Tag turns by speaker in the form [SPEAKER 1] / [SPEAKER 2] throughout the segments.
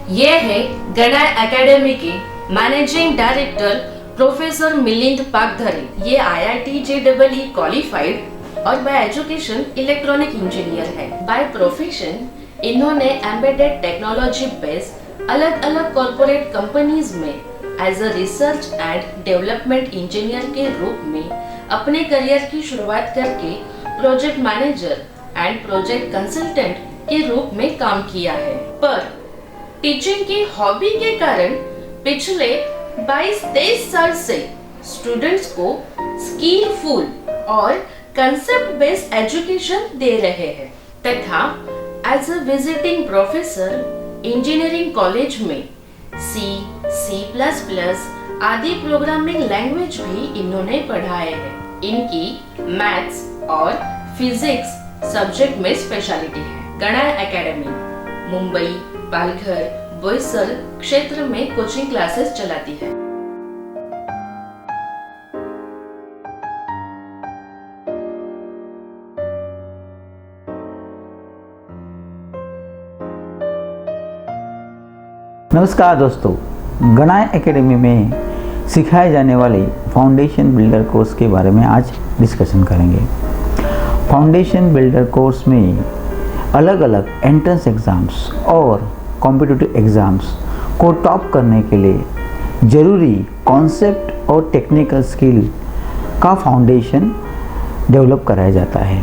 [SPEAKER 1] ये है गणा एकेडमी के managing director professor Milind Pagdhare. ये IIT JEE क्वालिफाइड और बाय एजुकेशन इलेक्ट्रॉनिक इंजीनियर है। बाय प्रोफेशन इन्होंने एम्बेडेड टेक्नोलॉजी बेस्ड अलग अलग कॉर्पोरेट कंपनीज में as a research and development engineer के रूप में अपने करियर की शुरुआत करके project manager and project consultant के रूप में काम किया है। पर टीचिंग की हॉबी के कारण पिछले 22-23 साल से स्टूडेंट्स को स्किलफुल और कंसेप्ट बेस्ड एजुकेशन दे रहे हैं तथा as a visiting professor engineering college में C++ आदि प्रोग्रामिंग लैंग्वेज भी इन्होंने पढ़ाए हैं। इनकी मैथ्स और फिजिक्स सब्जेक्ट में स्पेशलिटी है। गणा एकेडमी मुंबई, पालघर, बोईसर क्षेत्र में कोचिंग क्लासेस चलाती है।
[SPEAKER 2] नमस्कार दोस्तों, गणा एकेडमी में सिखाए जाने वाले फाउंडेशन बिल्डर कोर्स के बारे में आज डिस्कशन करेंगे। फाउंडेशन बिल्डर कोर्स में अलग अलग एंट्रेंस एग्ज़ाम्स और कॉम्पिटिटिव एग्ज़ाम्स को टॉप करने के लिए ज़रूरी कॉन्सेप्ट और टेक्निकल स्किल का फाउंडेशन डेवलप कराया जाता है।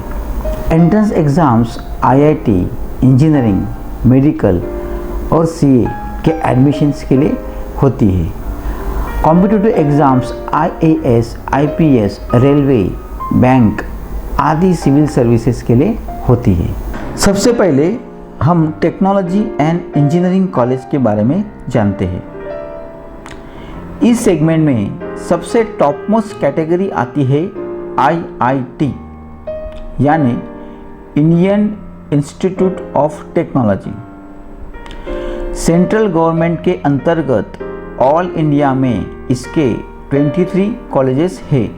[SPEAKER 2] Entrance exams IIT, engineering, medical और CA के एडमिशन्स के लिए होती है। Competitive exams IAS, IPS, railway, bank आदि सिविल सर्विसेज के लिए होती है। सबसे पहले हम टेक्नोलॉजी एंड इंजीनियरिंग कॉलेज के बारे में जानते हैं। इस सेगमेंट में सबसे टॉप मोस्ट कैटेगरी आती है IIT यानी Indian institute of technology. Central government के अंतर्गत ऑल इंडिया में इसके 23 कॉलेजेस हैं।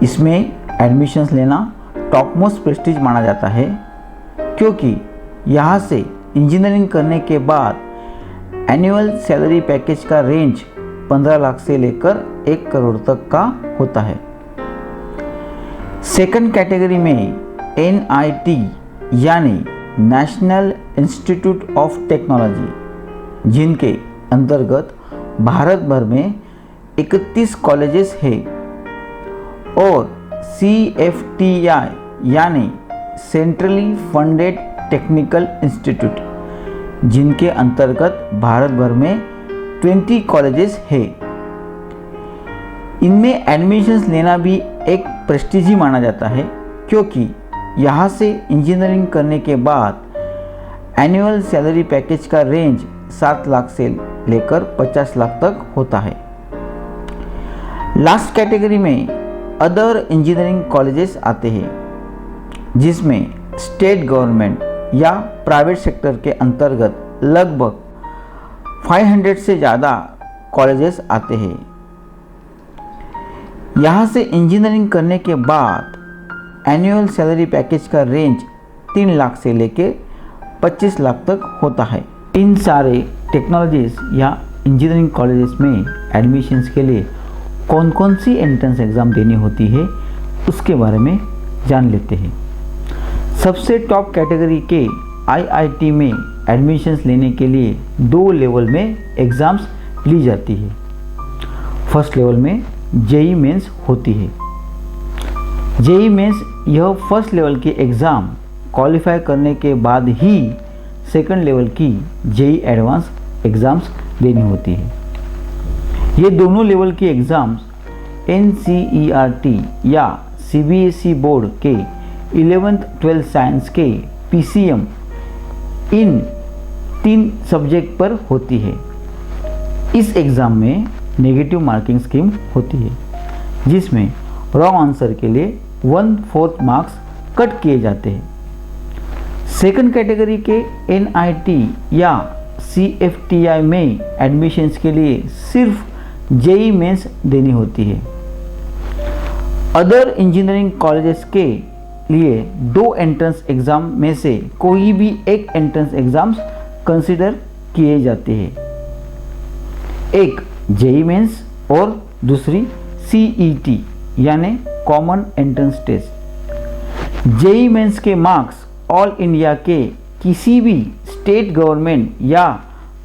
[SPEAKER 2] इसमें एडमिशन्स लेना टॉप मोस्ट प्रेस्टीज माना जाता है क्योंकि यहाँ से इंजीनियरिंग करने के बाद एनुअल सैलरी पैकेज का रेंज 15 लाख से लेकर 1 करोड़ तक का होता है। सेकंड कैटेगरी में NIT यानी नेशनल इंस्टीट्यूट ऑफ टेक्नोलॉजी, जिनके अंतर्गत भारत भर में 31 कॉलेजेस हैं, और CFTI यानी सेंट्रली फंडेड टेक्निकल इंस्टीट्यूट, जिनके अंतर्गत भारत भर में 20 कॉलेजेस हैं। इनमें एडमिशन्स लेना भी एक प्रेस्टीज ही माना जाता है क्योंकि यहाँ से इंजीनियरिंग करने के बाद एनुअल सैलरी पैकेज का रेंज 7 लाख से लेकर 50 लाख तक होता है। लास्ट कैटेगरी में अदर इंजीनियरिंग कॉलेजेस आते हैं, जिसमें स्टेट गवर्नमेंट या प्राइवेट सेक्टर के अंतर्गत लगभग 500 से ज़्यादा कॉलेजेस आते हैं। यहाँ से इंजीनियरिंग करने के बाद एनुअल सैलरी पैकेज का रेंज 3 लाख से लेकर 25 लाख तक होता है। इन सारे टेक्नोलॉजीज या इंजीनियरिंग कॉलेजेस में एडमिशन्स के लिए कौन कौन सी एंट्रेंस एग्ज़ाम देनी होती है उसके बारे में जान लेते हैं। सबसे टॉप कैटेगरी के IIT में एडमिशन्स लेने के लिए 2 लेवल में एग्ज़ाम्स ली जाती है। फर्स्ट लेवल में JEE मेंस होती है। JEE मेंस यह फर्स्ट लेवल की एग्ज़ाम क्वालिफाई करने के बाद ही सेकंड लेवल की JEE एडवांस एग्ज़ाम्स देनी होती है। ये दोनों लेवल की एग्ज़ाम्स NCERT या CBSE बोर्ड के 11th 12th साइंस के PCM इन 3 सब्जेक्ट पर होती है। इस एग्ज़ाम में नेगेटिव मार्किंग स्कीम होती है, जिसमें रॉन्ग आंसर के लिए 1/4 मार्क्स कट किए जाते हैं। सेकंड कैटेगरी के NIT या CFTI में एडमिशन्स के लिए सिर्फ JEE मेंस देनी होती है। अदर इंजीनियरिंग कॉलेजेस के लिए 2 एंट्रेंस एग्ज़ाम में से कोई भी एक एंट्रेंस एग्ज़ाम्स कंसिडर किए जाते हैं, एक जेईई मेंस और दूसरी सीईटी यानी common entrance test. JEE mains के मार्क्स ऑल इंडिया के किसी भी स्टेट गवर्नमेंट या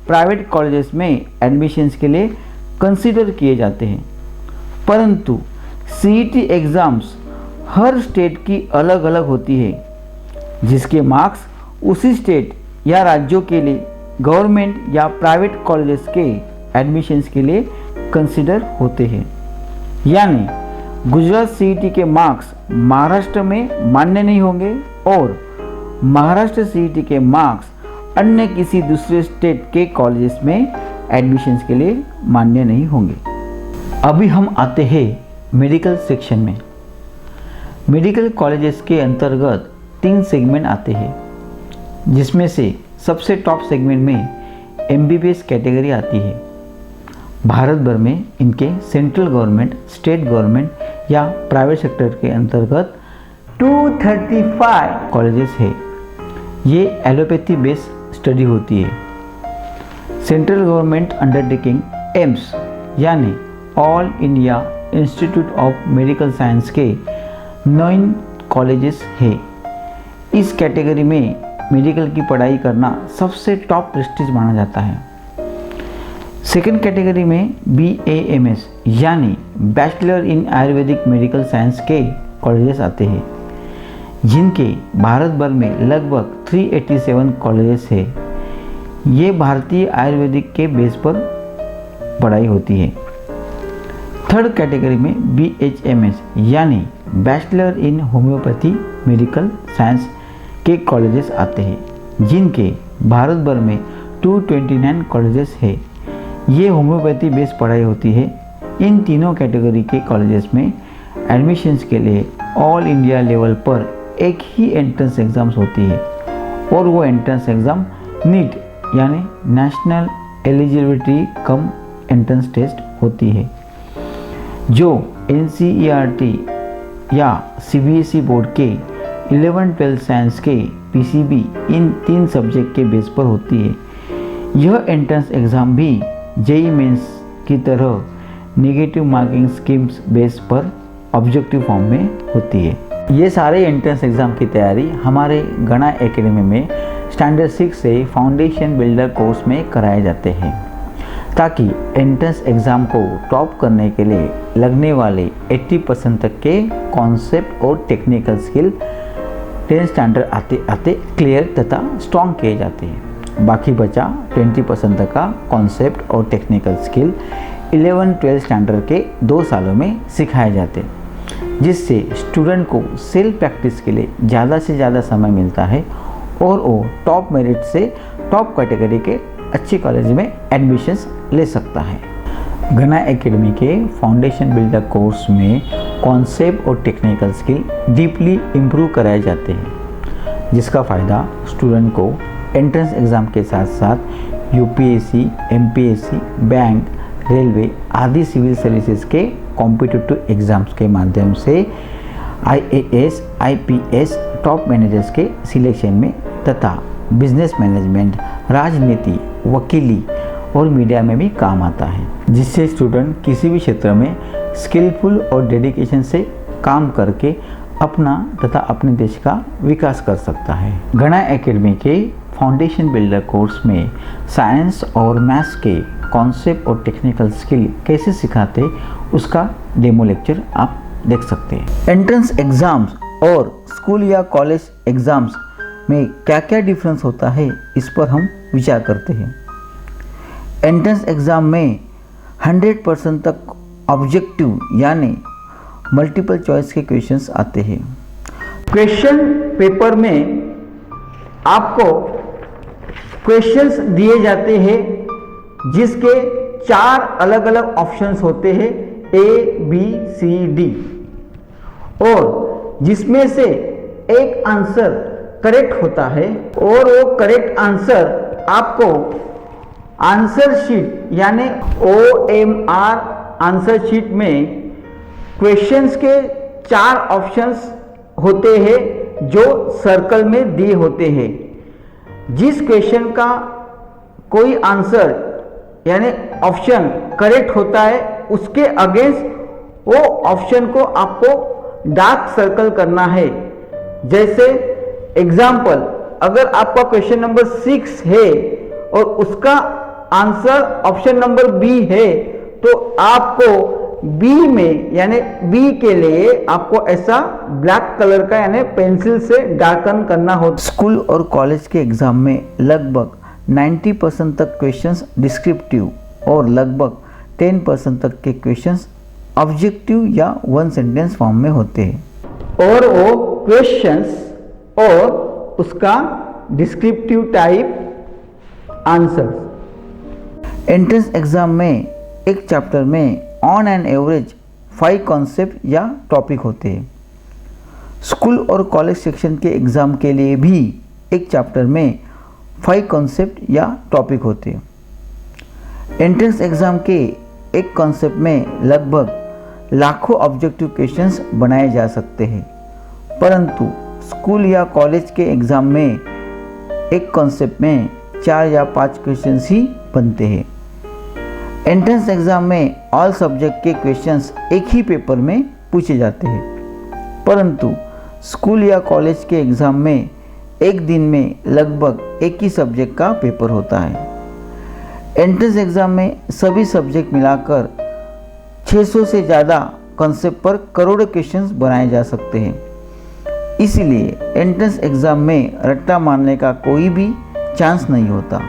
[SPEAKER 2] प्राइवेट कॉलेजेस में एडमिशन्स के लिए कंसिडर किए जाते हैं, परंतु सीईटी एग्ज़ाम्स हर स्टेट की अलग अलग होती है, जिसके मार्क्स उसी स्टेट या राज्यों के लिए गवर्नमेंट या प्राइवेट कॉलेजेस के एडमिशन्स के लिए कंसिडर होते हैं। यानी गुजरात सीईटी के मार्क्स महाराष्ट्र में मान्य नहीं होंगे और महाराष्ट्र सीईटी के मार्क्स अन्य किसी दूसरे स्टेट के कॉलेजेस में एडमिशन्स के लिए मान्य नहीं होंगे। अभी हम आते हैं मेडिकल सेक्शन में। मेडिकल कॉलेजेस के अंतर्गत 3 सेगमेंट आते हैं, जिसमें से सबसे टॉप सेगमेंट में एमबीबीएस कैटेगरी आती है। भारत भर में इनके सेंट्रल गवर्नमेंट, स्टेट गवर्नमेंट या प्राइवेट सेक्टर के अंतर्गत 235 कॉलेजेस है। ये एलोपैथी बेस्ड स्टडी होती है। सेंट्रल गवर्नमेंट अंडरटेकिंग एम्स यानी all India institute of medical science के 9 कॉलेजेस है। इस कैटेगरी में मेडिकल की पढ़ाई करना सबसे टॉप प्रेस्टीज माना जाता है। सेकेंड कैटेगरी में BAMS यानी bachelor in Ayurvedic medical science के कॉलेजेस आते हैं, जिनके भारत भर में लगभग 387 कॉलेजेस है। ये भारतीय आयुर्वेदिक के बेस पर पढ़ाई होती है। थर्ड कैटेगरी में BHMS यानी bachelor in homeopathy medical science के कॉलेजेस आते हैं, जिनके भारत भर में 229 कॉलेजेस है। ये होम्योपैथी बेस्ड पढ़ाई होती है। इन तीनों कैटेगरी के कॉलेजेस में एडमिशन्स के लिए ऑल इंडिया लेवल पर एक ही एंट्रेंस एग्ज़ाम्स होती है और वो एंट्रेंस एग्ज़ाम नीट यानी national eligibility cum entrance test होती है, जो NCERT या CBSE बोर्ड के 11-12 साइंस के PCB इन 3 सब्जेक्ट के बेस पर होती है। यह एंट्रेंस एग्ज़ाम भी जेईई मेंस की तरह नेगेटिव मार्किंग स्कीम्स बेस पर ऑब्जेक्टिव फॉर्म में होती है। ये सारे एंट्रेंस एग्ज़ाम की तैयारी हमारे गणा एकेडमी में स्टैंडर्ड 6 से फाउंडेशन बिल्डर कोर्स में कराए जाते हैं, ताकि एंट्रेंस एग्ज़ाम को टॉप करने के लिए लगने वाले 80% तक के कॉन्सेप्ट और टेक्निकल स्किल 10 स्टैंडर्ड आते आते क्लियर तथा स्ट्रॉन्ग किए जाते हैं। बाकी बचा 20% तक का कॉन्सेप्ट और टेक्निकल स्किल 11-12 स्टैंडर्ड के 2 सालों में सिखाए जाते हैं, जिससे स्टूडेंट को सेल्फ प्रैक्टिस के लिए ज़्यादा से ज़्यादा समय मिलता है और वो टॉप मेरिट से टॉप कैटेगरी के अच्छे कॉलेज में एडमिशन्स ले सकता है। गणा एकेडमी के फाउंडेशन बिल्डर कोर्स में कॉन्सेप्ट और टेक्निकल स्किल डीपली इम्प्रूव कराए जाते हैं, जिसका फ़ायदा स्टूडेंट को एंट्रेंस एग्ज़ाम के साथ साथ UPSC, MPSC, बैंक, रेलवे आदि सिविल सर्विसेज के कॉम्पिटिटिव एग्ज़ाम्स के माध्यम से IAS, IPS टॉप मैनेजर्स के सिलेक्शन में तथा बिजनेस मैनेजमेंट, राजनीति, वकीली और मीडिया में भी काम आता है, जिससे स्टूडेंट किसी भी क्षेत्र में स्किलफुल और डेडिकेशन से काम करके अपना तथा अपने देश का विकास कर सकता है। गणा एकेडमी के फाउंडेशन बिल्डर कोर्स में साइंस और मैथ्स के कॉन्सेप्ट और टेक्निकल स्किल कैसे सिखाते उसका डेमो लेक्चर आप देख सकते हैं। एंट्रेंस एग्ज़ाम्स और स्कूल या कॉलेज एग्ज़ाम्स में क्या क्या डिफरेंस होता है, इस पर हम विचार करते हैं। एंट्रेंस एग्ज़ाम में 100% तक ऑब्जेक्टिव यानी मल्टीपल चॉइस के क्वेश्चंस आते हैं। क्वेश्चन पेपर में आपको क्वेश्चंस दिए जाते हैं, जिसके 4 अलग अलग ऑप्शंस होते हैं A, B, C, D, और जिसमें से एक आंसर करेक्ट होता है और वो करेक्ट आंसर आपको आंसर शीट यानी OMR आंसर शीट में क्वेश्चंस के 4 ऑप्शंस होते हैं जो सर्कल में दिए होते हैं। जिस क्वेश्चन का कोई आंसर यानी ऑप्शन करेक्ट होता है, उसके अगेंस्ट वो ऑप्शन को आपको डार्क सर्कल करना है। जैसे एग्जाम्पल, अगर आपका क्वेश्चन नंबर 6 है और उसका आंसर ऑप्शन नंबर बी है, तो आपको बी में यानी बी के लिए आपको ऐसा ब्लैक कलर का यानी पेंसिल से डार्कन करना होता। स्कूल और कॉलेज के एग्जाम में लगभग 90% तक क्वेश्चंस डिस्क्रिप्टिव और लगभग 10% तक के क्वेश्चंस ऑब्जेक्टिव या वन सेंटेंस फॉर्म में होते हैं। और वो क्वेश्चंस और उसका descriptive type answers. Entrance exam में एक चैप्टर में ऑन एन एवरेज 5 कॉन्सेप्ट या टॉपिक होते हैं। स्कूल और कॉलेज सेक्शन के एग्ज़ाम के लिए भी एक चैप्टर में 5 कॉन्सेप्ट या टॉपिक होते हैं। एंट्रेंस एग्ज़ाम के एक कॉन्सेप्ट में लगभग लाखों ऑब्जेक्टिव क्वेश्चंस बनाए जा सकते हैं, परंतु स्कूल या कॉलेज के एग्ज़ाम में एक कॉन्सेप्ट में 4 या 5 क्वेश्चंस ही बनते हैं। एंट्रेंस एग्ज़ाम में ऑल सब्जेक्ट के क्वेश्चंस एक ही पेपर में पूछे जाते हैं, परंतु स्कूल या कॉलेज के एग्ज़ाम में एक दिन में लगभग एक ही सब्जेक्ट का पेपर होता है। एंट्रेंस एग्ज़ाम में सभी सब्जेक्ट मिलाकर 600 से ज़्यादा कॉन्सेप्ट पर करोड़ों क्वेश्चंस बनाए जा सकते हैं। इसलिए एंट्रेंस एग्ज़ाम में रट्टा मारने का कोई भी चांस नहीं होता,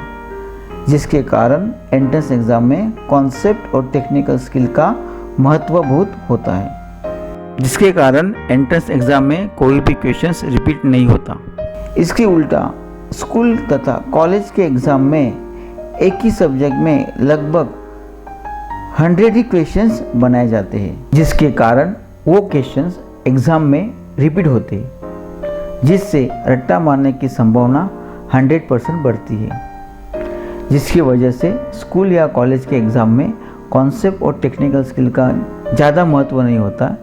[SPEAKER 2] जिसके कारण एंट्रेंस एग्ज़ाम में कॉन्सेप्ट और टेक्निकल स्किल का महत्व बहुत होता है, जिसके कारण एंट्रेंस एग्ज़ाम में कोई भी क्वेश्चंस रिपीट नहीं होता। इसके उल्टा स्कूल तथा कॉलेज के एग्ज़ाम में एक ही सब्जेक्ट में लगभग 100 ही क्वेश्चंस बनाए जाते हैं, जिसके कारण वो क्वेश्चंस एग्ज़ाम में रिपीट होते हैं, जिससे रट्टा मारने की संभावना 100% बढ़ती है। जिसकी वजह से स्कूल या कॉलेज के एग्ज़ाम में कॉन्सेप्ट और टेक्निकल स्किल का ज़्यादा महत्व नहीं होता।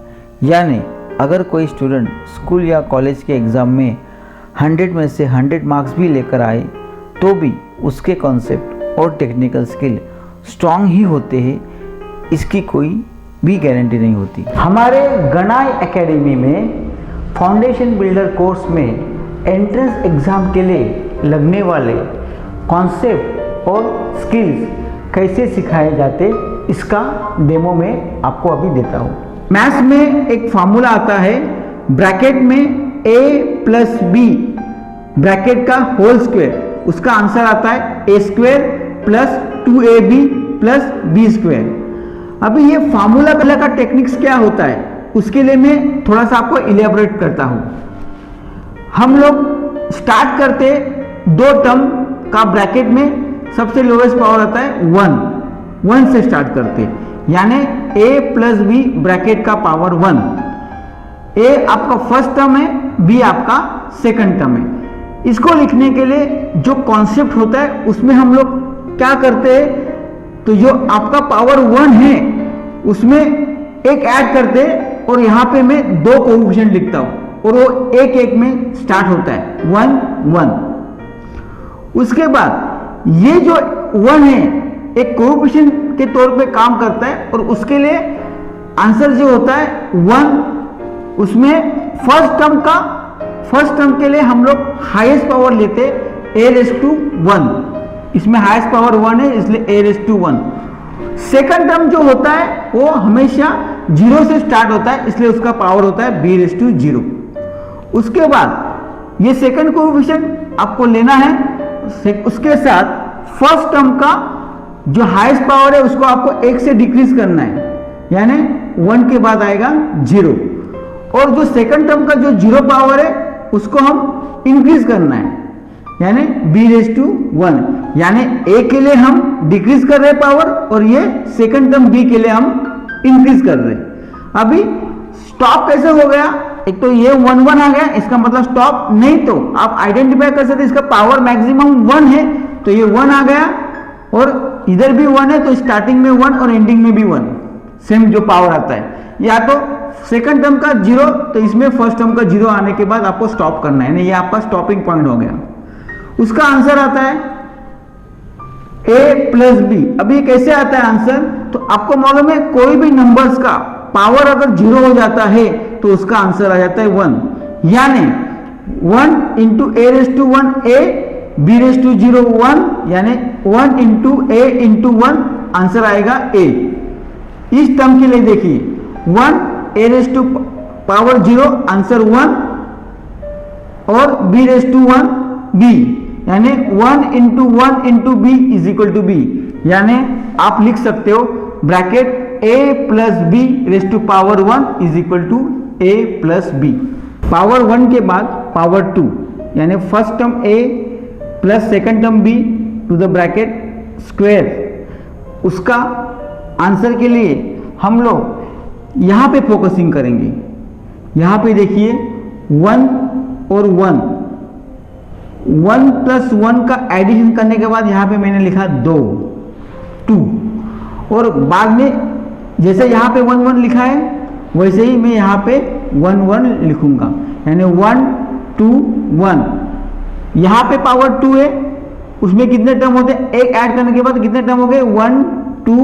[SPEAKER 2] यानी अगर कोई स्टूडेंट स्कूल या कॉलेज के एग्ज़ाम में 100 में से 100 मार्क्स भी लेकर आए, तो भी उसके कॉन्सेप्ट और टेक्निकल स्किल स्ट्रॉन्ग ही होते हैं, इसकी कोई भी गारंटी नहीं होती। हमारे गणाई एकेडमी में फाउंडेशन बिल्डर कोर्स में एंट्रेंस एग्ज़ाम के लिए लगने वाले कॉन्सेप्ट और स्किल्स कैसे सिखाए जाते, इसका डेमो में आपको अभी देता हूँ। मैथ्स में एक फार्मूला आता है, ब्रैकेट में a प्लस बी ब्रैकेट का होल स्क्वायर, उसका आंसर आता है a square plus 2ab plus b square. अभी ये फार्मूला का टेक्निक्स क्या होता है, उसके लिए मैं थोड़ा सा आपको इलेबोरेट करता हूँ। हम लोग स्टार्ट करते 2 टर्म का ब्रैकेट में सबसे लोवेस्ट पावर आता है 1 से स्टार्ट करते, यानी a प्लस बी ब्रैकेट का पावर 1। a आपका फर्स्ट टर्म है, b आपका सेकंड टर्म है। इसको लिखने के लिए जो कॉन्सेप्ट होता है उसमें हम लोग क्या करते हैं, तो जो आपका पावर 1 है उसमें एक ऐड करते हैं और यहाँ पे मैं 2 कोएफिशिएंट लिखता हूँ और वो एक एक में स्टार्ट होता है 1 1। उसके बाद ये जो 1 है एक कोएफिशिएंट के तौर पे काम करता है और उसके लिए आंसर जो होता है 1, उसमें फर्स्ट टर्म के लिए हम लोग हाईएस्ट पावर लेते a⁻1, इसमें हाईएस्ट पावर 1 है इसलिए a⁻1। सेकंड टर्म जो होता है वो हमेशा 0 से स्टार्ट होता है, इसलिए उसका पावर होता है b⁻0। उसके बाद ये सेकंड कोएफिशिएंट आपको लेना है, उसके साथ फर्स्ट टर्म का जो हाईएस्ट पावर है उसको आपको 1 से डिक्रीज करना है, यानी 1 के बाद आएगा 0, और जो सेकंड टर्म का जो 0 पावर है उसको हम इंक्रीज करना है, यानी b⁻1। यानी a के लिए हम डिक्रीज कर रहे हैं पावर और ये सेकंड टर्म b के लिए हम इंक्रीज कर रहे हैं। अभी स्टॉप कैसे हो गया, एक तो ये 1 1 आ गया, इसका मतलब स्टॉप, नहीं तो आप आइडेंटिफाई कर सकते इसका पावर मैक्सिमम 1 है तो ये 1 आ गया, और इधर भी 1 है तो स्टार्टिंग में 1 और एंडिंग में भी 1 सेम जो पावर आता है। या तो सेकंड टर्म का 0 तो इसमें फर्स्ट टर्म का 0 आने के बाद आपको स्टॉप करना है, नहीं ये आपका स्टॉपिंग पॉइंट हो गया। उसका आंसर आता है a प्लस बी। अब ये कैसे आता है आंसर? तो आपको मालूम है कोई भी नंबर्स का पावर अगर 0 हो जाता है तो उसका आंसर आ जाता है 1, यानी 1 into a raise to 1 a, b raise to 0 1, यानी 1 इंटू ए इंटू 1 आंसर आएगा ए। इस टर्म के लिए देखिए 1 a raise to power 0 answer 1 और बी रेस टू 1 बी, यानी 1 into 1 into b is equal to b, यानी आप लिख सकते हो bracket a plus b raise to power 1 is equal to a plus b. Power 1 के बाद पावर 2, यानी first term a plus second term b to the bracket square. उसका answer के लिए हम लोग यहाँ पे फोकसिंग करेंगे। यहाँ पे देखिए 1 और 1 प्लस 1 का एडिशन करने के बाद यहाँ पे मैंने लिखा 2 और बाद में जैसे यहाँ पे 1 1 लिखा है वैसे ही मैं यहाँ पे 1 1 लिखूंगा, यानी 1 2 1। यहाँ पे पावर 2 है, उसमें कितने टर्म होते हैं? एक ऐड करने के बाद कितने टर्म हो गए? 1 2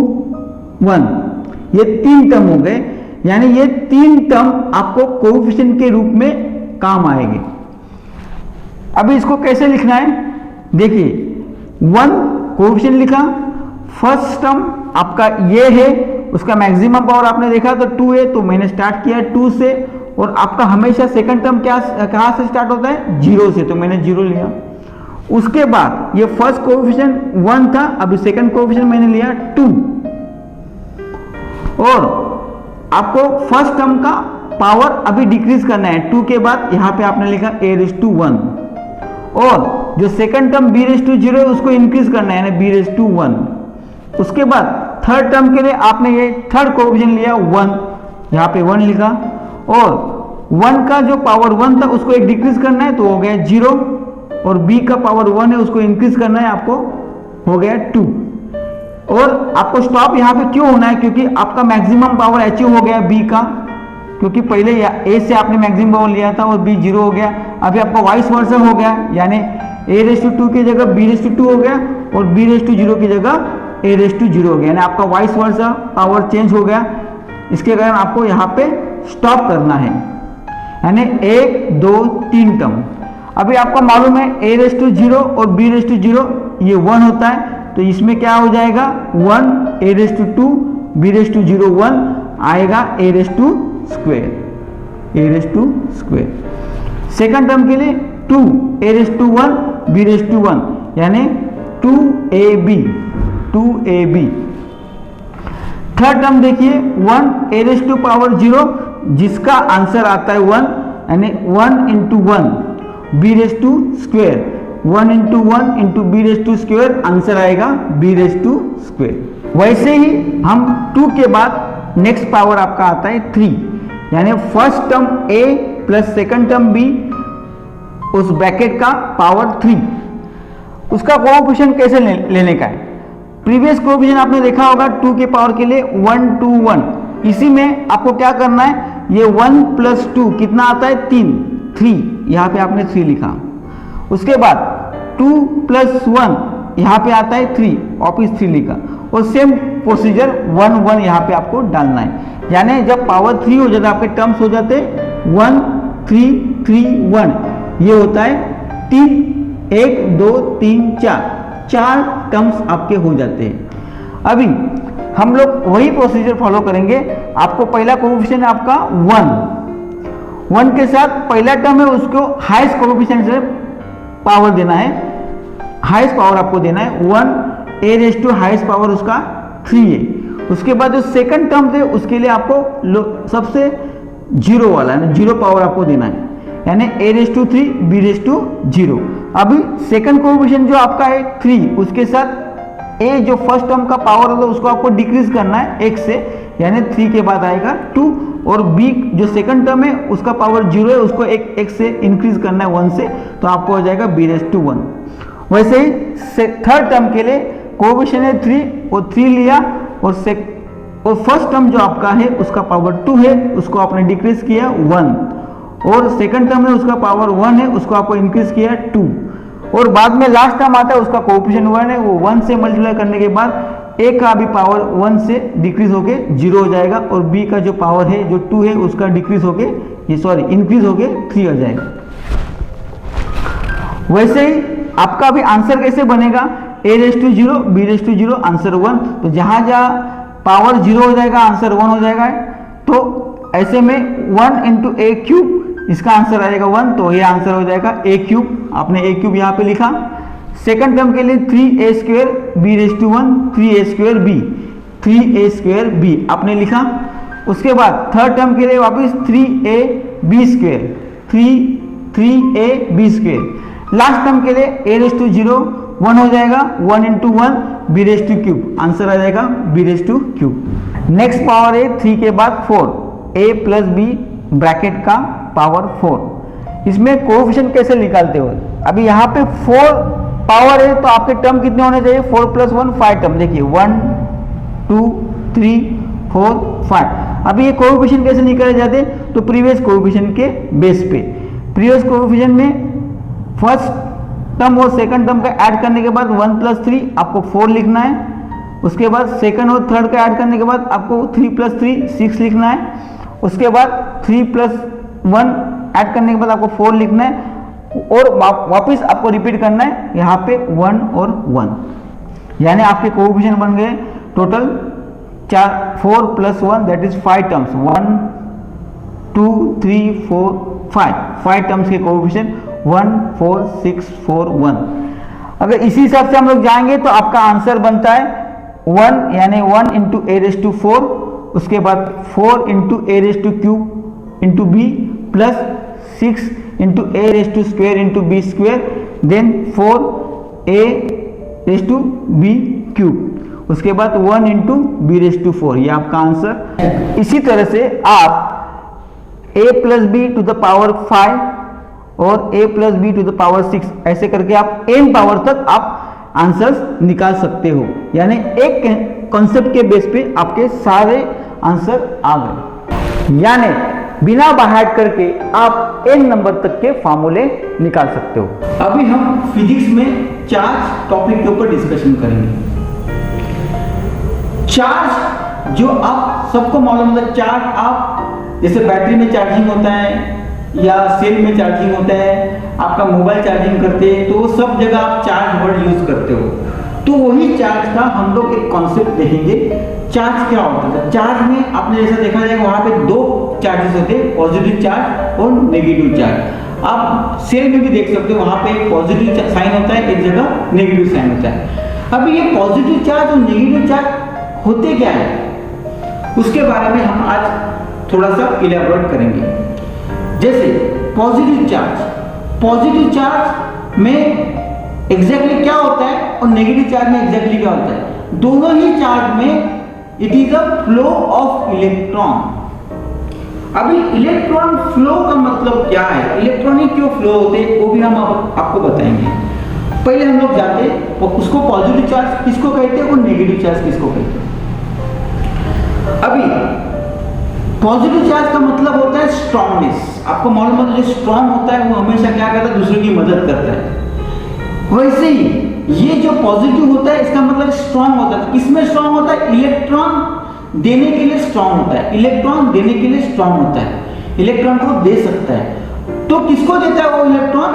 [SPEAKER 2] 1, ये 3 टर्म हो गए, यानी ये 3 टर्म आपको कोएफिशिएंट के रूप में काम आएंगे। अभी इसको कैसे लिखना है? देखिए 1 कोएफिशिएंट लिखा, फर्स्ट टर्म आपका ये है, उसका मैक्सिमम पावर आपने देखा तो 2 है, तो मैंने स्टार्ट किया 2 से, और आपका हमेशा सेकंड टर्म क्या कहां से स्टार्ट होता है? 0 से, तो मैंने 0 लिया। उसके बाद ये फर्स्ट कोएफिशिएंट 1 था, अभी सेकंड कोएफिशिएंट मैंने लिया 2, और आपको फर्स्ट टर्म का पावर अभी डिक्रीज करना है। 2 के बाद यहां पे आपने लिखा a रेस टू 1, और जो second term b raise to 0 है उसको इंक्रीज करना है, यानी b रेस टू 1। उसके बाद थर्ड टर्म के लिए आपने ये थर्ड कोएफिशिएंट लिया 1, यहाँ पे 1 लिखा, और 1 का जो पावर 1 था उसको एक डिक्रीज करना है तो हो गया 0, और b का पावर 1 है उसको इंक्रीज करना है, आपको हो गया 2। और आपको स्टॉप यहाँ पे क्यों होना है? क्योंकि आपका मैक्सिमम पावर अचीव हो गया b का, क्योंकि पहले a से आपने मैक्सिमम पावर लिया था और b 0 हो गया। अभी आपका वाइस वर्सा हो गया, यानी a रेस टू 2 की जगह b रेस टू 2 हो गया, और b रेस टू 0 की जगह a रेस टू 0 हो गया, यानी आपका वाइस वर्सा पावर चेंज हो गया। इसके कारण आपको यहाँ पे स्टॉप करना है, यानी 1 2 3 टर्म। अभी आपको मालूम है a रेस टू 0 और b रेस टू 0 ये 1 होता है, तो इसमें क्या हो जाएगा? 1 a raise to 2 b raise to 0 1 आएगा a raise to square. Second term के लिए 2 a raise to 1 b raise to 1, यानी 2ab। थर्ड टर्म देखिए 1 a रेस टू पावर 0, जिसका आंसर आता है 1, यानी 1 into 1 b raise to square, 1 into 1 into b raise to square, answer आएगा b raise to square. वैसे ही हम 2 के बाद नेक्स्ट पावर आपका आता है 3, यानी first term a plus second term b, उस ब्रैकेट का पावर 3। उसका कोएफिशिएंट कैसे लेने का है? प्रीवियस कोएफिशिएंट आपने देखा होगा 2 के पावर के लिए 1 2 1। इसी में आपको क्या करना है? ये 1 प्लस 2 कितना आता है? 3, यहाँ पे आपने 3 लिखा। उसके बाद 2 प्लस 1 यहाँ पे आता है 3, वापिस 3 लिखा, और सेम प्रोसीजर 1 1 यहाँ पे आपको डालना है, यानी जब पावर 3 हो जाता है आपके टर्म्स हो जाते 1 3 3 1, ये होता है 3 1 2 3 4 टर्म्स आपके हो जाते हैं। अभी हम लोग वही प्रोसीजर फॉलो करेंगे। आपको पहला कोएफिशिएंट आपका 1 के साथ पहला टर्म है उसको हाईएस्ट कोएफिशिएंट से पावर देना है, हाईएस्ट पावर आपको देना है 1 a raise to highest power उसका 3 है। उसके बाद जो सेकंड टर्म थे उसके लिए आपको सबसे 0 वाला है, 0 पावर आपको देना है, यानी a raise to 3 b raise to 0। अभी सेकंड कोएफिशिएंट जो आपका है 3, उसके साथ a जो फर्स्ट टर्म का पावर होगा उसको आपको डिक्रीज करना है 1 से, यानी 3 के बाद आएगा 2, और b जो सेकंड टर्म है उसका पावर 0 है उसको 1 से इंक्रीज करना है 1 से, तो आपको हो जाएगा b रेस टू 1। वैसे ही थर्ड टर्म के लिए कोएफिशिएंट है 3, और 3 लिया, और फर्स्ट टर्म जो आपका है उसका पावर 2 है उसको आपने डिक्रीज किया 1, और सेकंड टर्म है उसका पावर 1 है उसको आपको इंक्रीज किया 2, और बाद में लास्ट टर्म आता है उसका कोएफिशिएंट 1 है, वो 1 से मल्टीप्लाई करने के बाद ए का भी पावर 1 से डिक्रीज होके 0 हो जाएगा और बी का जो पावर है जो 2 है उसका डिक्रीज होके इंक्रीज होके 3 हो जाएगा। वैसे ही आपका भी आंसर कैसे बनेगा, a raise to 0 b raise to 0 answer 1, तो जहां जहां पावर 0 हो जाएगा आंसर 1 हो जाएगा। तो ऐसे में 1 इंटू ए क्यूब इसका आंसर आएगा 1, तो ये आंसर हो जाएगा ए क्यूब। आपने ए क्यूब यहाँ पे लिखा। सेकंड टर्म के लिए 3a square b raise to 1 3a square b 3a square b आपने लिखा। उसके बाद थर्ड टर्म के लिए वापस 3a b square 3a b square. Last term के लिए a रेस टू 0 1 हो जाएगा, 1 into 1 b raise to cube answer आ जाएगा b raise to cube. Next power है 3 के बाद 4 a प्लस b ब्रैकेट का पावर 4। इसमें कोएफिशिएंट कैसे निकालते हो, अभी यहाँ पे 4 पावर है तो आपके टर्म कितने होने चाहिए, 4 प्लस 1 5 टर्म। देखिए 1 2 3 4 5। अभी ये कोएफिशिएंट कैसे निकाले जाते हैं, तो प्रीवियस कोएफिशिएंट के बेस पे प्रीवियस कोएफिशिएंट में फर्स्ट टर्म और सेकंड टर्म का ऐड करने के बाद 1 प्लस 3 आपको 4 लिखना है। उसके बाद सेकंड और थर्ड का ऐड करने के बाद आपको 3 प्लस 3 6 लिखना है। उसके बाद 3 प्लस 1 ऐड करने के बाद आपको 4 लिखना है और वापस आपको रिपीट करना है यहाँ पे 1 और 1, यानी आपके कोएफिशिएंट बन गए total 4 plus 1 that is 5 terms 1 2 3 4 5 terms के कोएफिशिएंट 1 4 6 4 1। अगर इसी हिसाब से हम लोग जाएंगे तो आपका आंसर बनता है 1 यानी 1 इंटू ए रेस टू 4, उसके बाद 4 into a raise to cube into b plus 6 into a raise to square into b square then 4 a raise to b cube, उसके बाद 1 इंटू बी रेस टू 4, ये आपका answer. इसी तरह से आप a plus b to the power 5 और a plus b to the power 6 ऐसे करके आप n पावर तक आप आंसर्स निकाल सकते हो, यानी एक कॉन्सेप्ट के बेस पे आपके सारे आंसर आ गए, यानी बिना बाहर करके आप n नंबर तक के फार्मूले निकाल सकते हो। अभी हम फिजिक्स में चार्ज टॉपिक के ऊपर डिस्कशन करेंगे। चार्ज जो आप सबको मालूम होता है, चार्ज आप जैसे बैटरी में चार्जिंग होता है या सेल में चार्जिंग होता है, आपका मोबाइल चार्जिंग करते हैं, तो वो सब जगह आप चार्ज वर्ड यूज करते हो। तो वही चार्ज का हम लोग एक कॉन्सेप्ट देखेंगे, चार्ज क्या होता है। चार्ज में आपने जैसा देखा जाएगा वहां पे 2 चार्जेस होते हैं, पॉजिटिव चार्ज और नेगेटिव चार्ज। आप सेल में भी देख सकते हो वहां पे एक पॉजिटिव साइन होता है, एक जगह नेगेटिव साइन होता है। अब ये पॉजिटिव चार्ज और नेगेटिव चार्ज होते क्या है, उसके बारे में हम आज थोड़ा सा इलैबोरेट करेंगे। जैसे पॉजिटिव चार्ज में एग्जैक्टली क्या होता है और नेगेटिव चार्ज में एग्जैक्टली क्या होता है। दोनों ही चार्ज में it is a flow of electron. अभी इलेक्ट्रॉन फ्लो का मतलब क्या है, इलेक्ट्रॉन ही क्यों फ्लो होते हैं वो भी हम आपको बताएंगे। पहले हम लोग जाते उसको पॉजिटिव चार्ज किसको कहते हैं और नेगेटिव चार्ज किसको कहते हैं। अभी पॉजिटिव चार्ज का मतलब होता है स्ट्रांगनेस। आपको मालूम है जो स्ट्रांग होता है वो हमेशा क्या करता है, दूसरे की मदद करता है। वैसे ही ये जो पॉजिटिव होता है इसका मतलब स्ट्रांग होता है। किसमें स्ट्रांग होता है, इलेक्ट्रॉन देने के लिए स्ट्रांग होता है, इलेक्ट्रॉन देने के लिए स्ट्रांग होता है, इलेक्ट्रॉन को दे सकता है। तो किसको देता है वो इलेक्ट्रॉन,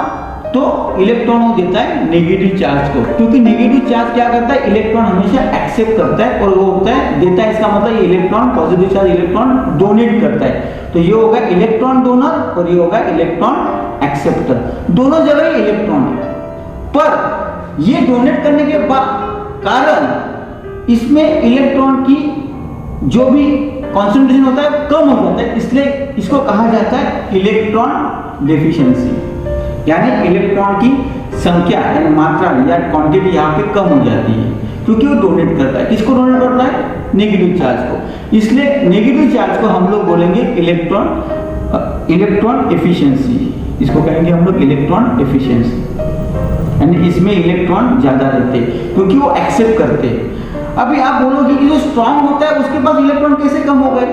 [SPEAKER 2] तो इलेक्ट्रॉन को देता है नेगेटिव चार्ज को, क्योंकि नेगेटिव चार्ज क्या करता है, इलेक्ट्रॉन हमेशा एक्सेप्ट करता है और वो होता है देता है। इसका मतलब ये electron positive charge electron donate करता है, तो ये होगा इलेक्ट्रॉन डोनर और ये होगा इलेक्ट्रॉन एक्सेप्टर। दोनों जगह इलेक्ट्रॉन है, पर ये डोनेट करने के बाद कारण इसमें इलेक्ट्रॉन की जो भी कॉन्सेंट्रेशन होता है कम हो जाता है, इसलिए इसको कहा जाता है इलेक्ट्रॉन डेफिशिएंसी, यानी इलेक्ट्रॉन की संख्या यानी मात्रा या क्वांटिटी यहाँ पे कम हो जाती है, क्योंकि वो डोनेट करता है। किसको डोनेट करता है, नेगेटिव चार्ज को। इसलिए नेगेटिव चार्ज को हम लोग बोलेंगे इलेक्ट्रॉन एफिशिएंसी, इसको कहेंगे हम लोग इलेक्ट्रॉन एफिशिएंसी, यानी इसमें इलेक्ट्रॉन ज्यादा रहते हैं क्योंकि वो एक्सेप्ट करते हैं। अभी आप बोलोगे कि जो स्ट्रांग होता है उसके पास इलेक्ट्रॉन कैसे कम हो गए,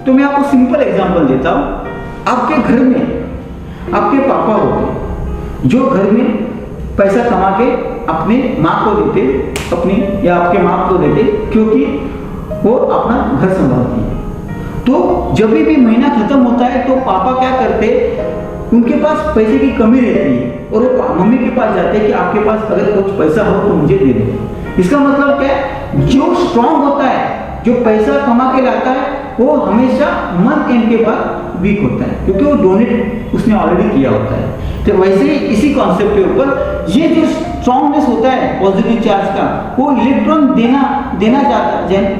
[SPEAKER 2] तो मैं आपको सिंपल एग्जांपल देता हूं। आपके घर में आपके पापा हो गए, जो घर में पैसा कमा के अपने माँ को देते, अपनी या आपके माँ को देते, क्योंकि वो अपना घर संभालती है। तो जब भी महीना खत्म होता है तो पापा क्या करते, उनके पास पैसे की कमी रहती है और वो मम्मी के पास जाते हैं कि आपके पास अगर कुछ पैसा हो तो मुझे दे दो। इसका मतलब क्या है, जो स्ट्रांग होता है, जो पैसा कमा के लाता है, वो हमेशा मंथ एंड के बाद वीक होता है, क्योंकि वो डोनेट उसने ऑलरेडी किया होता है। तो वैसे ही इसी कॉन्सेप्ट के ऊपर ये जो स्ट्रांगनेस होता है पॉजिटिव चार्ज का, वो इलेक्ट्रॉन देना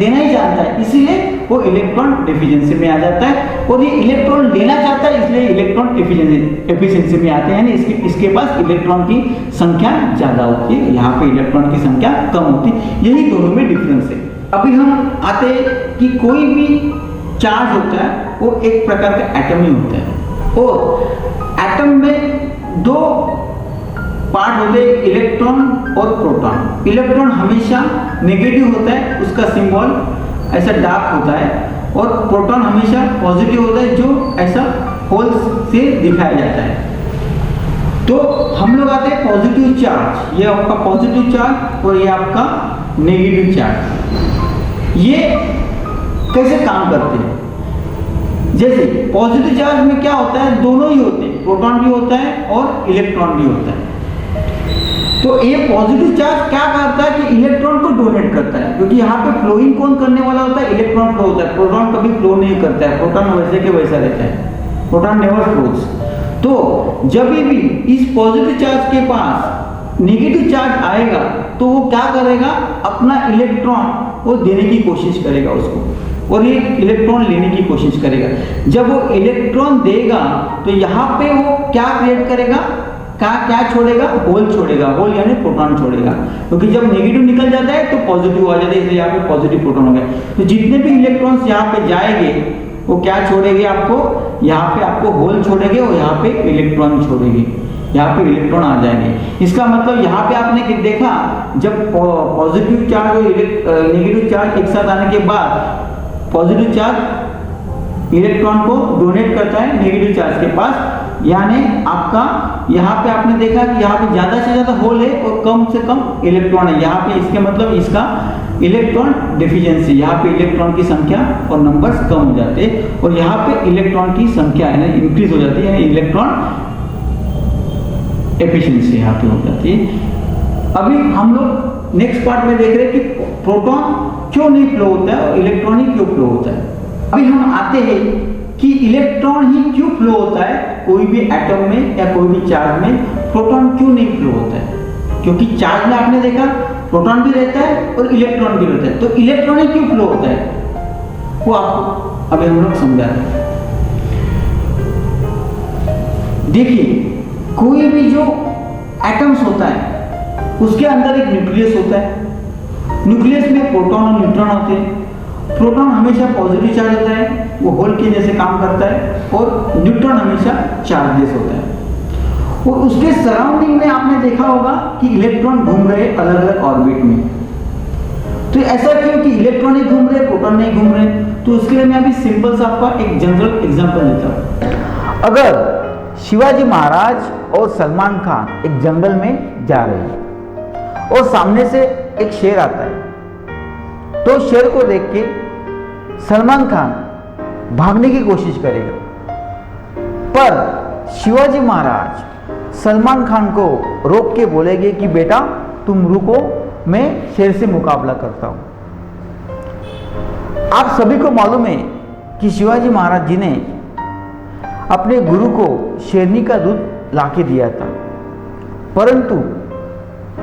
[SPEAKER 2] ही जानता है, इसीलिए वो इलेक्ट्रॉन डेफिशिएंसी में आ जाता है। और ये इलेक्ट्रॉन लेना चाहता है, इसलिए इलेक्ट्रॉन एफिशिएंसी में आते हैं, यानी इसके पास इलेक्ट्रॉन की संख्या ज्यादा होती है, यहाँ पे इलेक्ट्रॉन की संख्या कम होती है। यही दोनों में डिफरेंस है। अभी हम आते हैं कि कोई भी चार्ज होता है वो एक प्रकार का एटम ही होता है, और एटम में दो पार्ट होते हैं, इलेक्ट्रॉन और प्रोटॉन। इलेक्ट्रॉन हमेशा नेगेटिव होता है, उसका सिंबल ऐसा डार्क होता है, और प्रोटॉन हमेशा पॉजिटिव होता है, जो ऐसा होल से दिखाया जाता है। तो हम लोग आते हैं पॉजिटिव चार्ज, ये आपका पॉजिटिव चार्ज और ये आपका नेगेटिव चार्ज। ये कैसे काम करते हैं? जैसे पॉजिटिव चार्ज में क्या होता है, दोनों ही होते हैं, प्रोटॉन भी होता है और इलेक्ट्रॉन भी होता है। तो ये पॉजिटिव चार्ज क्या करता है कि इलेक्ट्रॉन को डोनेट करता है, क्योंकि यहाँ पे फ्लोइंग कौन करने वाला होता है, इलेक्ट्रॉन फ्लो होता है। प्रोटॉन कभी फ्लो नहीं करता है, प्रोटॉन वैसे के वैसा रहता है, प्रोटॉन नेवर फ्लोज। तो जब भी इस पॉजिटिव चार्ज के पास नेगेटिव चार्ज आएगा तो वो क्या करेगा, अपना इलेक्ट्रॉन वो देने की कोशिश करेगा उसको, और ये इलेक्ट्रॉन लेने की कोशिश करेगा। जब वो इलेक्ट्रॉन देगा तो यहाँ पे वो क्या क्रिएट करेगा, क्या छोड़ेगा, होल छोड़ेगा, होल यानी प्रोटॉन छोड़ेगा, क्योंकि जब नेगेटिव निकल जाता है तो पॉजिटिव आ जाता है, इसलिए यहाँ पे पॉजिटिव प्रोटॉन हो गया। तो जितने भी इलेक्ट्रॉन्स यहाँ पे जाएंगे वो क्या छोड़ेंगे, आपको यहाँ पे आपको होल छोड़ेंगे और यहाँ पे इलेक्ट्रॉन छोड़ेंगे, यहाँ पे इलेक्ट्रॉन आ जाएंगे। इसका मतलब यहाँ पे आपने देखा, जब पॉजिटिव चार्ज और नेगेटिव चार्ज एक साथ आने के बाद पॉजिटिव चार्ज इलेक्ट्रॉन को डोनेट करता है नेगेटिव चार्ज के पास, यानी आपका यहाँ पे आपने देखा कि यहाँ पे ज्यादा से ज्यादा होल है और कम से कम इलेक्ट्रॉन है। यहाँ पे इसके मतलब इसका इलेक्ट्रॉन डेफिशिएंसी, यहाँ पे इलेक्ट्रॉन की संख्या और नंबर्स कम हो जाते हैं, और यहाँ पे इलेक्ट्रॉन की संख्या है ना इंक्रीज हो जाती है, यानी इलेक्ट्रॉन एफिशिएंसी यहाँ पे हो जाती है। अभी हम लोग नेक्स्ट पार्ट में देख रहे हैं कि प्रोटॉन क्यों नहीं फ्लो होता है और इलेक्ट्रॉन ही क्यों फ्लो होता है। अभी हम आते हैं कि इलेक्ट्रॉन ही क्यों फ्लो होता है, कोई भी एटम में या कोई भी चार्ज में प्रोटॉन क्यों नहीं फ्लो होता है, क्योंकि Charge में आपने देखा प्रोटॉन भी रहता है और इलेक्ट्रॉन भी रहता है, तो इलेक्ट्रॉन ही क्यों फ्लो होता है वो आपको अभी हम लोग समझाते हैं। देखिए, कोई भी जो एटम्स होता है उसके अंदर एक न्यूक्लियस होता है, न्यूक्लियस में प्रोटॉन और न्यूट्रॉन होते हैं। प्रोटॉन हमेशा पॉजिटिव चार्ज होता है, वो होल के जैसे काम करता है, और न्यूट्रॉन हमेशा चार्जलेस होता है। और उसके सराउंडिंग में आपने देखा होगा कि इलेक्ट्रॉन घूम रहे अलग अलग ऑर्बिट में। तो ऐसा क्यों कि इलेक्ट्रॉन ही घूम रहे, प्रोटॉन नहीं घूम रहे? तो उसके लिए मैं अभी सिंपल सा आपका एक जनरल एग्जांपल देता हूँ।
[SPEAKER 3] अगर शिवाजी महाराज और सलमान खान एक जंगल में जा रहे हैं और सामने से एक शेर आता है, तो शेर को देख के सलमान खान भागने की कोशिश करेगा, पर शिवाजी महाराज सलमान खान को रोक के बोलेंगे कि बेटा तुम रुको, मैं शेर से मुकाबला करता हूं। आप सभी को मालूम है कि शिवाजी महाराज जी ने अपने गुरु को शेरनी का दूध लाके दिया था, परंतु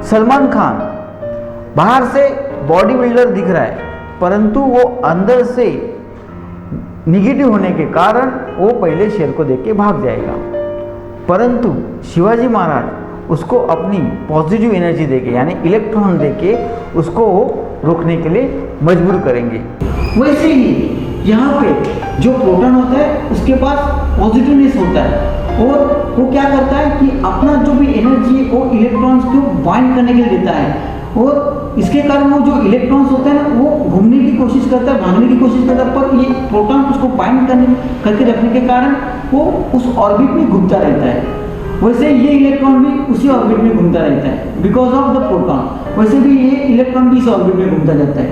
[SPEAKER 3] सलमान खान बाहर से बॉडी बिल्डर दिख रहा है, परंतु वो अंदर से निगेटिव होने के कारण वो पहले शेर को देख के भाग जाएगा। परंतु शिवाजी महाराज उसको अपनी पॉजिटिव एनर्जी देके यानी इलेक्ट्रॉन देके उसको रोकने के लिए मजबूर करेंगे।
[SPEAKER 2] वैसे ही यहाँ पे जो प्रोटॉन होता है उसके पास पॉजिटिवनेस होता है, और वो क्या करता है कि अपना जो भी एनर्जी है वो इलेक्ट्रॉन्स को बाइंड करने के लिए देता है, और इसके कारण वो जो इलेक्ट्रॉन्स होते हैं ना वो घूमने की कोशिश करता है, भागने की कोशिश करता है, पर ये प्रोटॉन उसको बाइंड करके रखने के कारण वो उस ऑर्बिट में घूमता रहता है।
[SPEAKER 3] वैसे ये इलेक्ट्रॉन भी उसी ऑर्बिट में घूमता रहता है बिकॉज ऑफ द प्रोटॉन। वैसे भी ये इलेक्ट्रॉन भी इस ऑर्बिट में घूमता रहता है।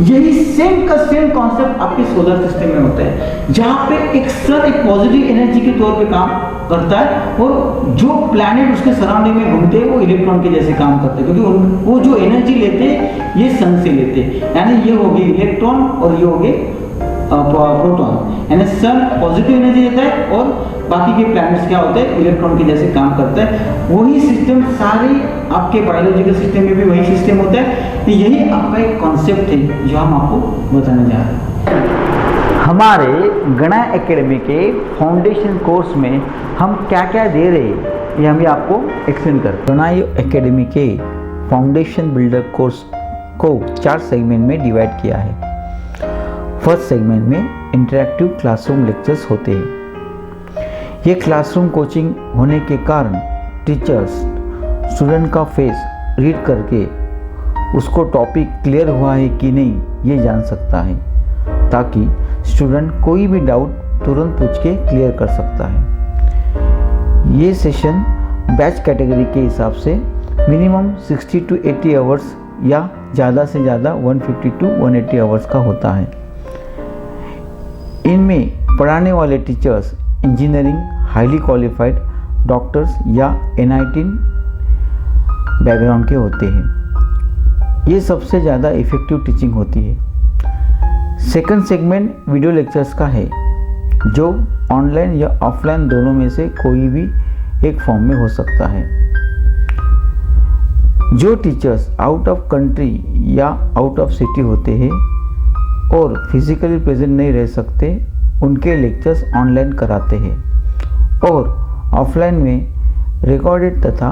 [SPEAKER 3] यही सेम का सेम कॉन्सेप्ट आपके सोलर सिस्टम में होता है, जहाँ पे एक सन एक पॉजिटिव एनर्जी के तौर पे काम करता है और जो प्लैनेट उसके सराउंडिंग में घूमते हैं वो इलेक्ट्रॉन के जैसे काम करते हैं, क्योंकि वो जो एनर्जी लेते हैं ये सन से लेते हैं। यानी ये हो गए इलेक्ट्रॉन और ये हो गए प्रोटॉन। यानी सन पॉजिटिव एनर्जी देता है और बाकी के प्लैनेट्स क्या होते हैं, इलेक्ट्रॉन के जैसे काम करता है। वही सिस्टम सारे आपके बायोलॉजिकल सिस्टम में भी वही सिस्टम होता है। यही आपका एक कॉन्सेप्ट है जो हम आपको बताने जा रहे हैं। हमारे गणा एकेडमी के फाउंडेशन कोर्स में हम क्या क्या दे रहे हैं ये हम आपको एक्सप्लेन करते हैं। गणा एकेडमी के फाउंडेशन बिल्डर कोर्स को 4 सेगमेंट में डिवाइड किया है। फर्स्ट सेगमेंट में इंटरैक्टिव क्लासरूम लेक्चर्स होते हैं। ये क्लासरूम कोचिंग होने के कारण टीचर्स स्टूडेंट का फेस रीड करके उसको टॉपिक क्लियर हुआ है कि नहीं ये जान सकता है, ताकि स्टूडेंट कोई भी डाउट तुरंत पूछ के क्लियर कर सकता है। ये सेशन बैच कैटेगरी के हिसाब से मिनिमम 60 to 80 आवर्स या ज़्यादा से ज़्यादा 150 to 180 आवर्स का होता है। इनमें पढ़ाने वाले teachers engineering, highly qualified doctors या NIT बैकग्राउंड के होते हैं। ये सबसे ज़्यादा इफ़ेक्टिव टीचिंग होती है। सेकंड सेगमेंट वीडियो लेक्चर्स का है, जो ऑनलाइन या ऑफलाइन दोनों में से कोई भी एक फॉर्म में हो सकता है। जो टीचर्स आउट ऑफ कंट्री या आउट ऑफ सिटी होते हैं और फिजिकली प्रेजेंट नहीं रह सकते, उनके लेक्चर्स ऑनलाइन कराते हैं और ऑफलाइन में रिकॉर्डेड तथा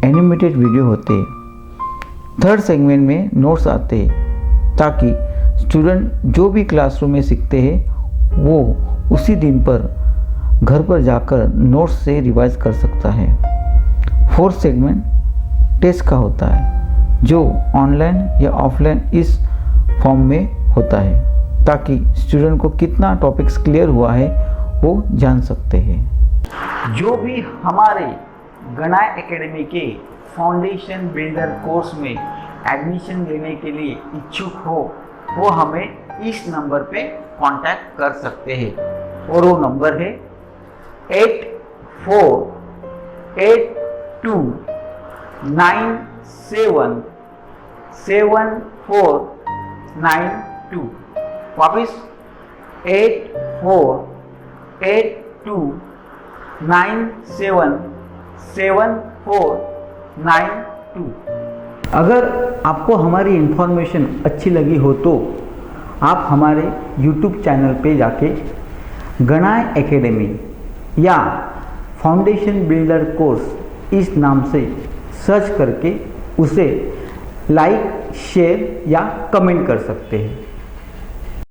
[SPEAKER 3] एनिमेटेड वीडियो होते हैं। थर्ड सेगमेंट में नोट्स आते हैं, ताकि स्टूडेंट जो भी क्लासरूम में सीखते हैं वो उसी दिन पर घर पर जाकर नोट्स से रिवाइज कर सकता है। फोर्थ सेगमेंट टेस्ट का होता है, जो ऑनलाइन या ऑफलाइन इस फॉर्म में होता है, ताकि स्टूडेंट को कितना टॉपिक्स क्लियर हुआ है वो जान सकते हैं। जो भी हमारे गणा एकेडमी के फाउंडेशन बिल्डर कोर्स में एडमिशन लेने के लिए इच्छुक हो, वो हमें इस नंबर पे कांटेक्ट कर सकते हैं और वो नंबर है 8482977492। वापिस 8482977492। अगर आपको हमारी इन्फॉर्मेशन अच्छी लगी हो तो आप हमारे YouTube चैनल पे जाके गणा एकेडमी या फाउंडेशन बिल्डर कोर्स इस नाम से सर्च करके उसे लाइक, शेयर या कमेंट कर सकते हैं।